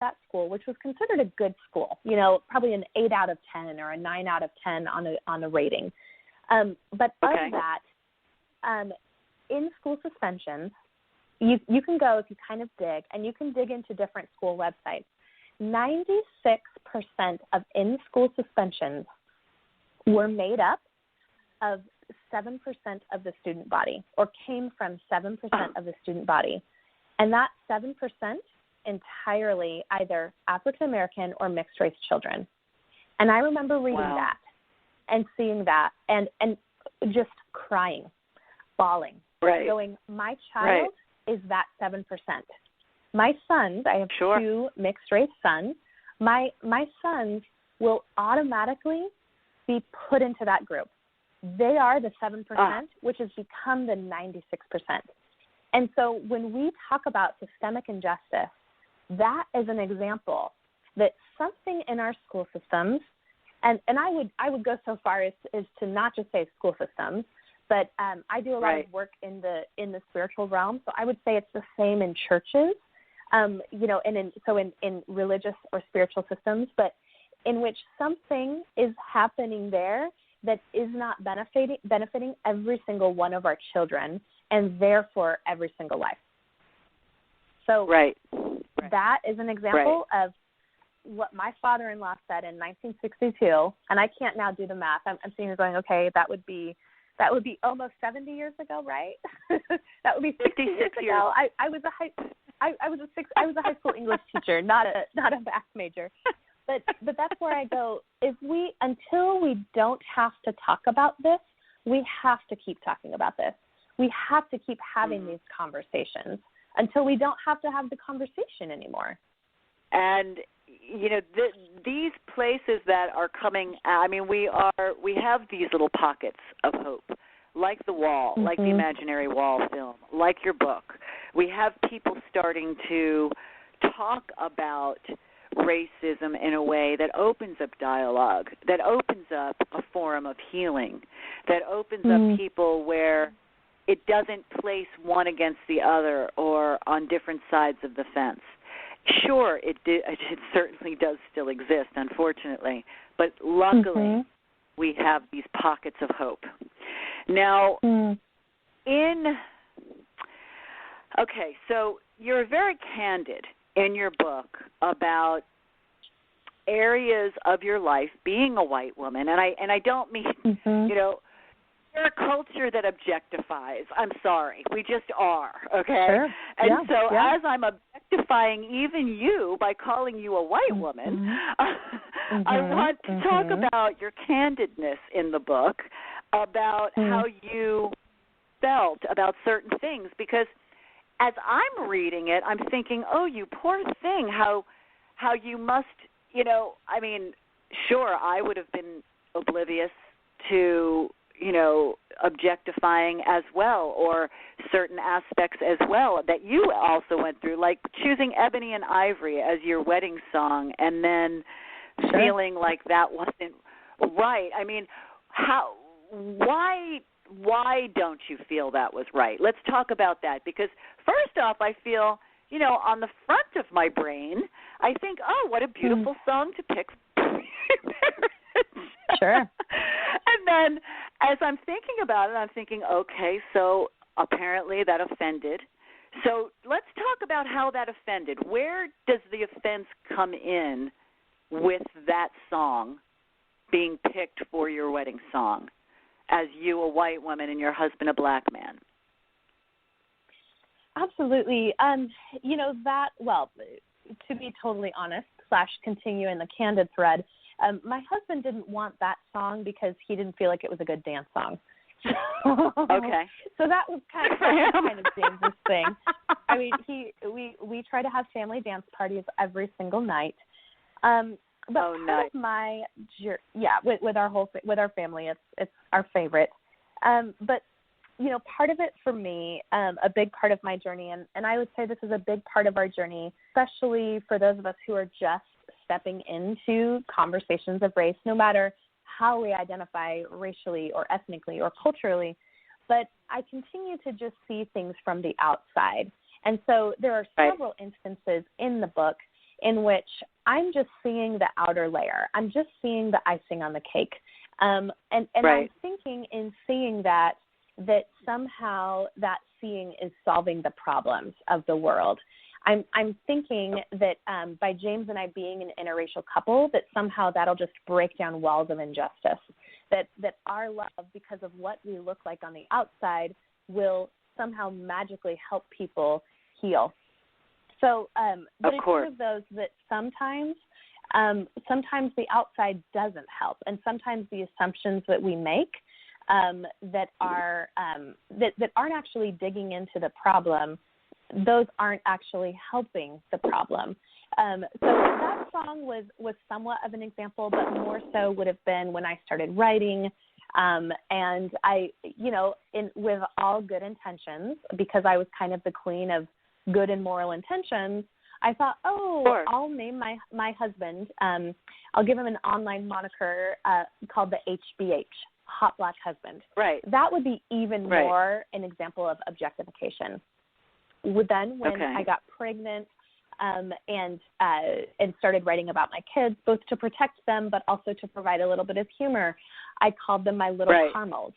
that school, which was considered a good school, probably an 8 out of 10 or a 9 out of 10 on the rating. But okay. of that, in school suspensions, you can go, if you kind of dig, and you can dig into different school websites. 96% of in-school suspensions were made up of 7% of the student body, or came from 7% of the student body. And that 7% entirely either African-American or mixed-race children. And I remember reading that and seeing that and just crying, bawling, going, my child is that 7%. My sons, I have two mixed-race sons, my sons will automatically be put into that group. They are the 7%, which has become the 96%. And so when we talk about systemic injustice, that is an example that something in our school systems, and I would go so far as to not just say school systems, but I do a lot of work in the spiritual realm. So I would say it's the same in churches, and in religious or spiritual systems, but in which something is happening there that is not benefiting every single one of our children, and therefore every single life. So that is an example of what my father-in-law said in 1962, and I can't now do the math. I'm sitting here going, okay, that would be almost 70 years ago, right? That would be 60 years ago. I was a high school English teacher, not a math major. But that's where I go. Until we don't have to talk about this, we have to keep talking about this. We have to keep having these conversations until we don't have to have the conversation anymore. And these places that are coming. I mean, we have these little pockets of hope, like The Wall, like the Imaginary Wall film, like your book. We have people starting to talk about racism in a way that opens up dialogue, that opens up a forum of healing, that opens up people where it doesn't place one against the other or on different sides of the fence. Sure, it certainly does still exist, unfortunately, but luckily we have these pockets of hope. Now, so you're very candid in your book about areas of your life being a white woman, and I don't mean we're a culture that objectifies. I'm sorry, we just are, okay? Sure. And as I'm objectifying even you by calling you a white woman, I want to talk about your candidness in the book, about how you felt about certain things, because as I'm reading it, I'm thinking, oh, you poor thing, how you must, I mean, sure, I would have been oblivious to, objectifying as well, or certain aspects as well that you also went through, like choosing Ebony and Ivory as your wedding song and then feeling like that wasn't right. I mean, why don't you feel that was right? Let's talk about that, because first off, I feel, on the front of my brain, I think, oh, what a beautiful song to pick. Sure. And then as I'm thinking about it, I'm thinking, okay, so apparently that offended. So let's talk about how that offended. Where does the offense come in with that song being picked for your wedding song, as you, a white woman, and your husband, a black man? Absolutely. To be totally honest, / continue in the candid thread, my husband didn't want that song because he didn't feel like it was a good dance song. Okay. So that was kind of James's thing. I mean, we try to have family dance parties every single night. But part of my with our family, it's our favorite. But part of it for me, a big part of my journey, and I would say this is a big part of our journey, especially for those of us who are just stepping into conversations of race, no matter how we identify racially or ethnically or culturally. But I continue to just see things from the outside. And so there are several instances in the book in which I'm just seeing the outer layer. I'm just seeing the icing on the cake. And I'm thinking in seeing that somehow that seeing is solving the problems of the world. I'm thinking that by James and I being an interracial couple, that somehow that'll just break down walls of injustice, that our love, because of what we look like on the outside, will somehow magically help people heal. So, but it's one of those that sometimes the outside doesn't help, and sometimes the assumptions that we make that aren't actually digging into the problem, those aren't actually helping the problem. So that song was somewhat of an example, but more so would have been when I started writing. And I, with all good intentions, because I was kind of the queen of good and moral intentions, I thought, I'll name my husband. I'll give him an online moniker called the HBH, Hot Black Husband. Right. That would be even more an example of objectification. Then when I got pregnant and started writing about my kids, both to protect them but also to provide a little bit of humor, I called them my little caramels.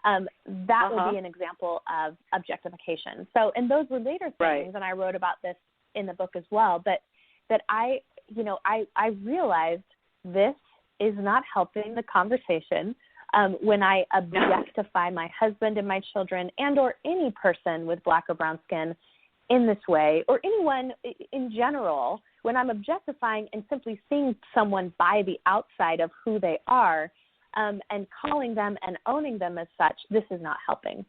That would be an example of objectification. So, and those were later things, and I wrote about this in the book as well, that I realized this is not helping the conversation when I objectify my husband and my children and or any person with black or brown skin in this way, or anyone in general, when I'm objectifying and simply seeing someone by the outside of who they are and calling them and owning them as such, this is not helping.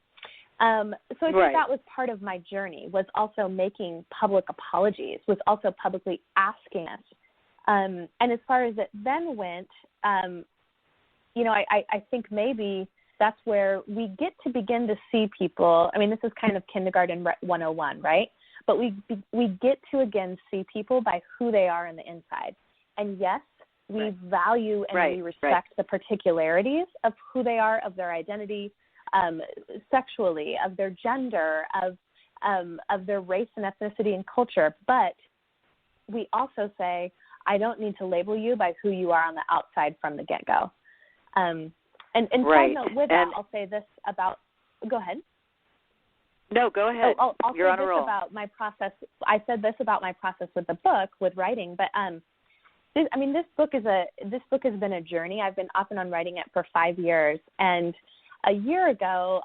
So I think that was part of my journey, was also making public apologies, was also publicly asking us. And as far as it then went, I think maybe that's where we get to begin to see people. I mean, this is kind of kindergarten 101, right? But we get to, again, see people by who they are on the inside. And, yes, we value and we respect the particularities of who they are, of their identity, sexually, of their gender, of their race and ethnicity and culture. But we also say, I don't need to label you by who you are on the outside from the get-go. And side note with that, I'll say this about – go ahead. No, go ahead. I'll You're say on a this roll. about my process. I said this about my process with the book, with writing, but this book has been a journey. I've been off and on writing it for 5 years, and a year ago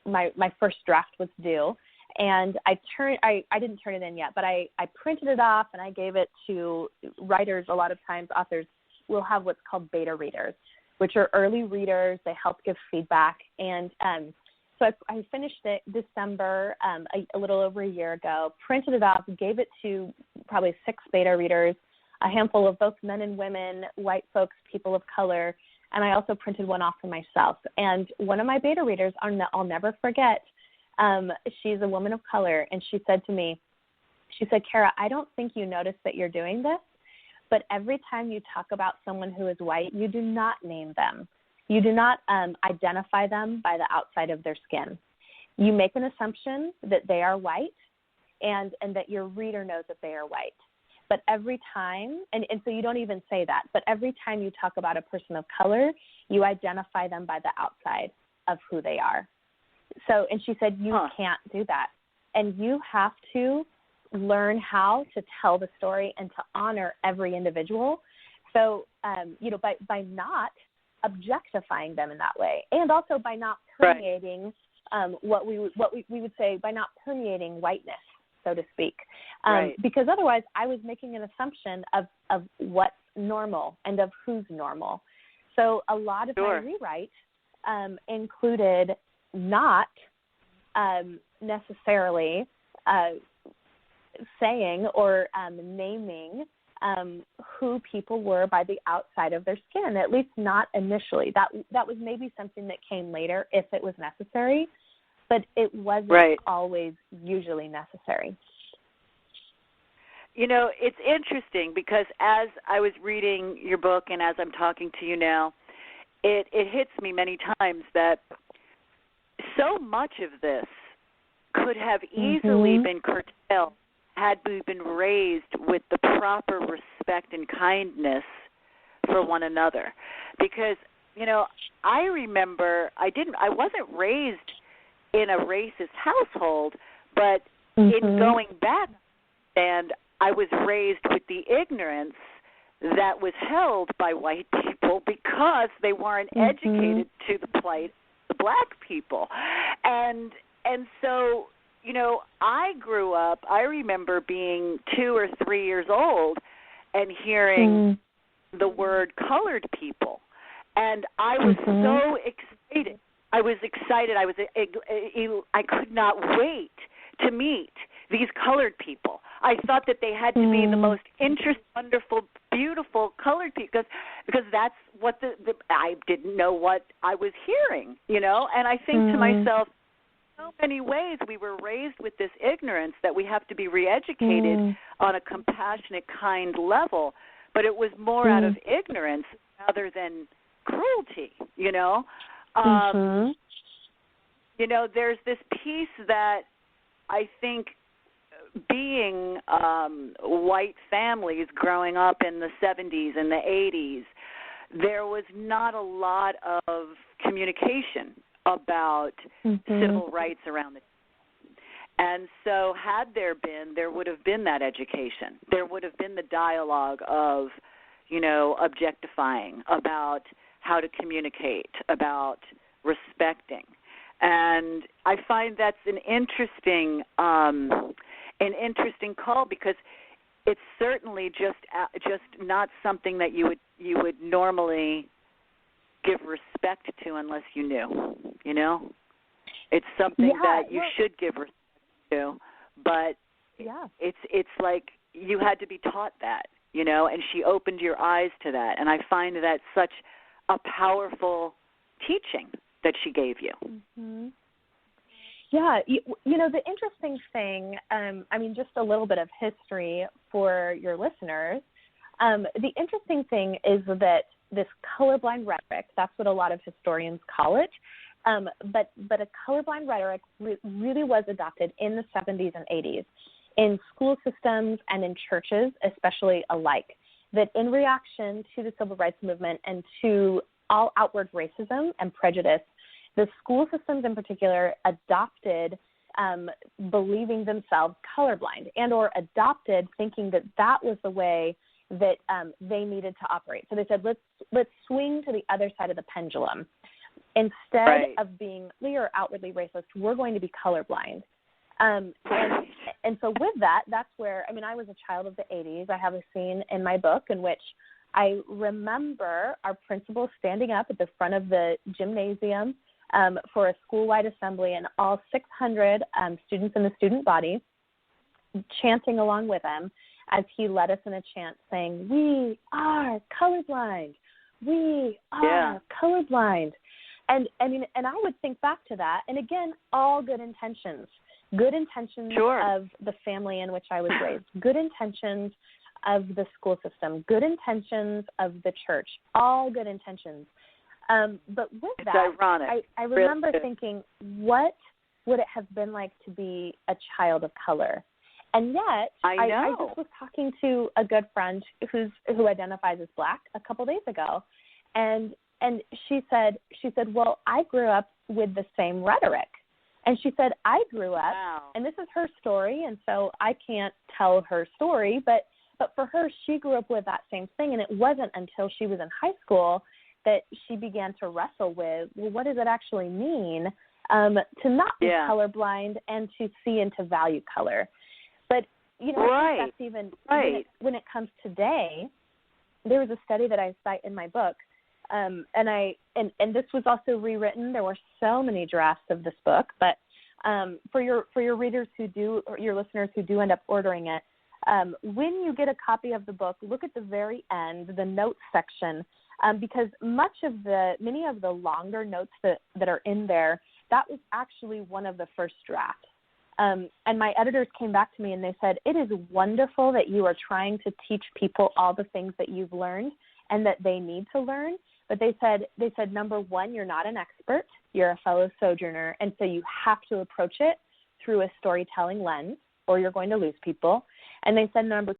my first draft was due, and I didn't turn it in yet, but I printed it off and I gave it to writers. A lot of times authors will have what's called beta readers, which are early readers. They help give feedback, and so I finished it December, a little over a year ago, printed it off, gave it to probably 6 beta readers, a handful of both men and women, white folks, people of color, and I also printed one off for myself. And one of my beta readers, I'll never forget, she's a woman of color, and she said to me, Kara, I don't think you notice that you're doing this, but every time you talk about someone who is white, you do not name them. You do not identify them by the outside of their skin. You make an assumption that they are white and that your reader knows that they are white. But every time, and so you don't even say that, but every time you talk about a person of color, you identify them by the outside of who they are. So, and she said, you can't do that. And you have to learn how to tell the story and to honor every individual. So, by not objectifying them in that way, and also by not permeating what we would say, by not permeating whiteness, so to speak, because otherwise I was making an assumption of what's normal and of who's normal. So a lot of my rewrite included not necessarily saying or naming who people were by the outside of their skin, at least not initially. That was maybe something that came later if it was necessary, but it wasn't always usually necessary. You know, it's interesting because as I was reading your book and as I'm talking to you now, it hits me many times that so much of this could have easily been curtailed had we been raised with the proper respect and kindness for one another. Because, I remember I wasn't raised in a racist household, but in going back, and I was raised with the ignorance that was held by white people because they weren't educated to the plight of the black people. And so, I grew up, I remember being 2 or 3 years old and hearing the word colored people. And I was so excited. I could not wait to meet these colored people. I thought that they had to be the most interesting, wonderful, beautiful colored people because that's what I didn't know what I was hearing, And I think to myself, so many ways we were raised with this ignorance that we have to be re-educated on a compassionate, kind level, but it was more out of ignorance rather than cruelty, there's this piece that I think being white families growing up in the 70s and the 80s, there was not a lot of communication about civil rights around the time. And so had there would have been that education. There would have been the dialogue of, objectifying, about how to communicate, about respecting. And I find that's an interesting call because it's certainly just not something that you would normally give respect to unless you knew, It's something that you should give respect to, but it's like you had to be taught that, and she opened your eyes to that. And I find that such a powerful teaching that she gave you. Yeah, the interesting thing, just a little bit of history for your listeners. The interesting thing is that this colorblind rhetoric, that's what a lot of historians call it, but a colorblind rhetoric really was adopted in the 70s and 80s in school systems and in churches, especially alike, that in reaction to the civil rights movement and to all outward racism and prejudice, the school systems in particular adopted believing themselves colorblind and or adopted thinking that was the way that they needed to operate. So they said, let's swing to the other side of the pendulum. Instead of being clear or outwardly racist, we're going to be colorblind. And so with that, that's where, I was a child of the 80s. I have a scene in my book in which I remember our principal standing up at the front of the gymnasium for a school-wide assembly, and all 600 students in the student body chanting along with him as he led us in a chant saying, "We are colorblind. We are colorblind." And I would think back to that, and again, all good intentions of the family in which I was raised, good intentions of the school system, good intentions of the church, all good intentions. But with it's that, ironic. I remember thinking, what would it have been like to be a child of color? And yet, I just was talking to a good friend who identifies as Black a couple days ago, and she said, well, I grew up with the same rhetoric. And she said, I grew up, and this is her story, and so I can't tell her story, but for her, she grew up with that same thing, and it wasn't until she was in high school that she began to wrestle with, well, what does it actually mean to not be colorblind and to see and to value color? But, I think that's even when it comes today, there was a study that I cite in my book, and this was also rewritten. There were so many drafts of this book, but for your readers or your listeners who do end up ordering it, when you get a copy of the book, look at the very end, the notes section, because many of the longer notes that are in there, that was actually one of the first drafts. And my editors came back to me and they said, it is wonderful that you are trying to teach people all the things that you've learned and that they need to learn. But they said, number one, you're not an expert. You're a fellow sojourner. And so you have to approach it through a storytelling lens. or you're going to lose people. And they said number